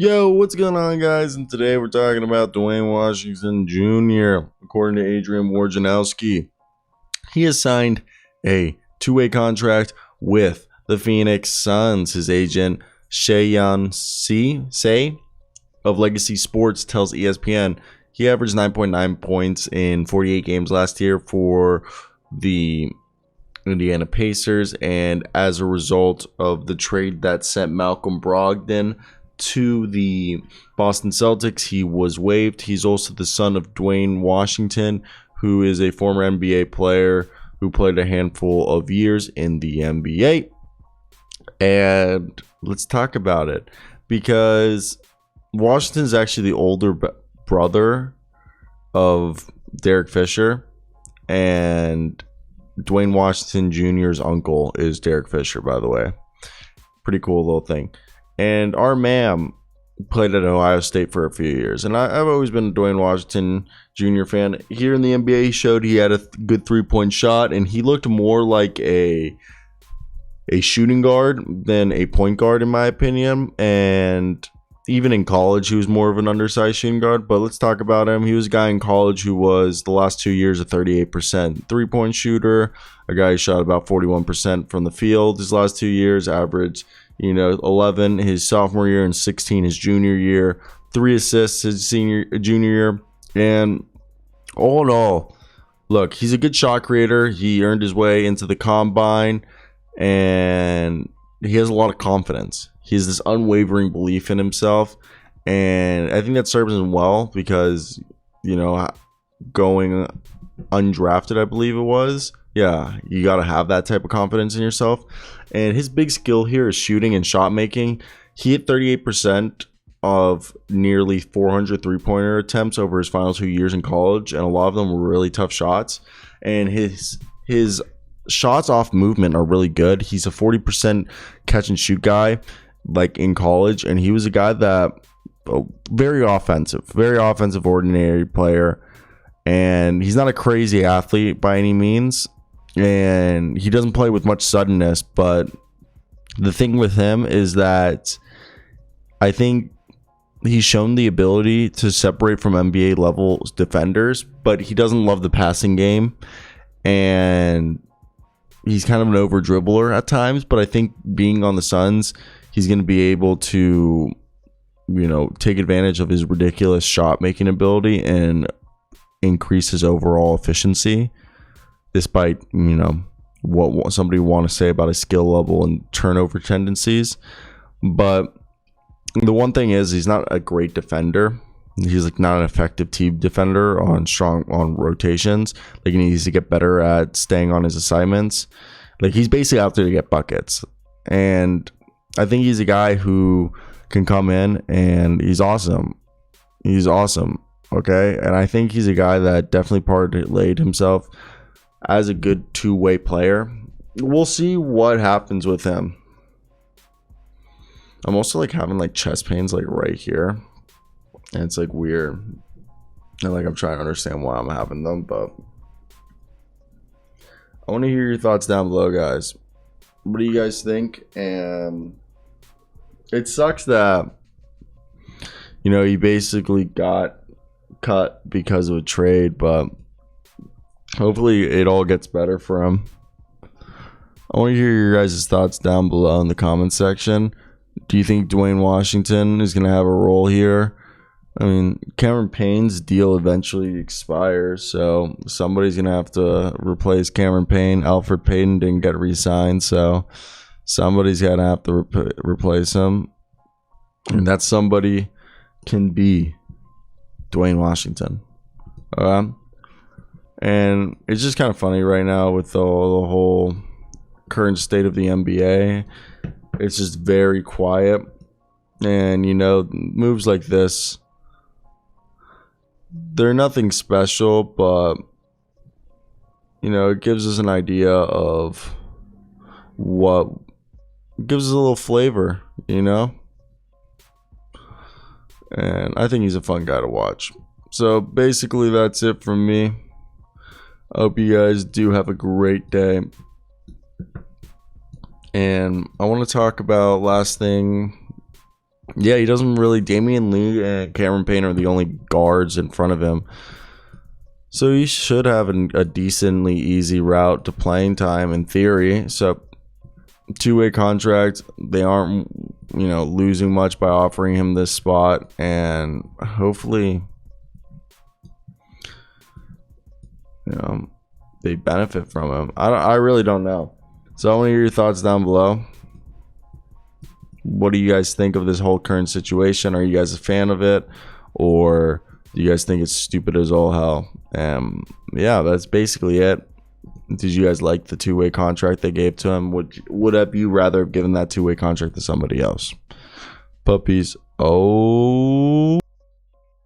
Yo, what's going on, guys? And today we're talking about Duane Washington Jr. According to Adrian Wojnarowski, he has signed a two-way contract with the Phoenix Suns. His agent, Shayaun Saee of Legacy Sports, tells ESPN he averaged 9.9 points in 48 games last year for the Indiana Pacers, and as a result of the trade that sent Malcolm Brogdon to the Boston Celtics, he was waived. He's also the son of Duane Washington, who is a former NBA player who played a handful of years in the NBA. And let's talk about it, because Washington is actually the older brother of Derek Fisher, and Duane Washington Jr.'s uncle is Derek Fisher, by the way. Pretty cool little thing. And our man played at Ohio State for a few years. And I've always been a Duane Washington Jr. fan. Here in the NBA, he showed he had a good three-point shot, and he looked more like a shooting guard than a point guard, in my opinion. And even in college, he was more of an undersized shooting guard. But let's talk about him. He was a guy in college who was, the last 2 years, a 38% three-point shooter. A guy who shot about 41% from the field his last 2 years, averaged 11 his sophomore year and 16 his junior year, 3 assists his junior year. And all in all, look, he's a good shot creator. He earned his way into the combine, and he has a lot of confidence. He has this unwavering belief in himself, and I think that serves him well because, going undrafted, I believe it was. Yeah, you got to have that type of confidence in yourself. And his big skill here is shooting and shot making. He hit 38% of nearly 400 three-pointer attempts over his final 2 years in college, and a lot of them were really tough shots. And his shots off movement are really good. He's a 40% catch and shoot guy, like in college, and he was a guy that very offensive, ordinary player. And he's not a crazy athlete by any means, and he doesn't play with much suddenness. But the thing with him is that I think he's shown the ability to separate from NBA level defenders, but he doesn't love the passing game, and he's kind of an over dribbler at times. But I think being on the Suns, he's going to be able to, take advantage of his ridiculous shot making ability and increase his overall efficiency, despite what somebody want to say about his skill level and turnover tendencies. But the one thing is, he's not a great defender. He's not an effective team defender on rotations. He needs to get better at staying on his assignments. He's basically out there to get buckets, and I think he's a guy who can come in and he's awesome. Okay, and I think he's a guy that definitely parlayed himself as a good two-way player. We'll see what happens with him. I'm also having chest pains right here, and it's weird, and I'm trying to understand why I'm having them. But I want to hear your thoughts down below, guys. What do you guys think? And it sucks that he basically got cut because of a trade, but hopefully it all gets better for him. I want to hear your guys' thoughts down below in the comment section. Do you think Duane Washington is going to have a role here? I mean, Cameron Payne's deal eventually expires, so somebody's going to have to replace Cameron Payne. Alfred Payton didn't get re-signed, so somebody's going to have to replace him. And that somebody can be Duane Washington. And it's just kind of funny right now with the whole current state of the NBA. It's just very quiet. And, moves like this, they're nothing special, but, it gives us an idea of what gives us a little flavor, And I think he's a fun guy to watch. So basically that's it from me. I hope you guys do have a great day. And I want to talk about last thing Yeah, he doesn't really. Damian Lee and Cameron Payne are the only guards in front of him. So he should have a decently easy route to playing time in theory. So two-way contract, they aren't, losing much by offering him this spot, and hopefully, they benefit from him. I really don't know. So I want to hear your thoughts down below. What do you guys think of this whole current situation? Are you guys a fan of it, or do you guys think it's stupid as all hell? Yeah, that's basically it. Did you guys like the two-way contract they gave to him? Would have you rather have given that two-way contract to somebody else? Puppies. Oh.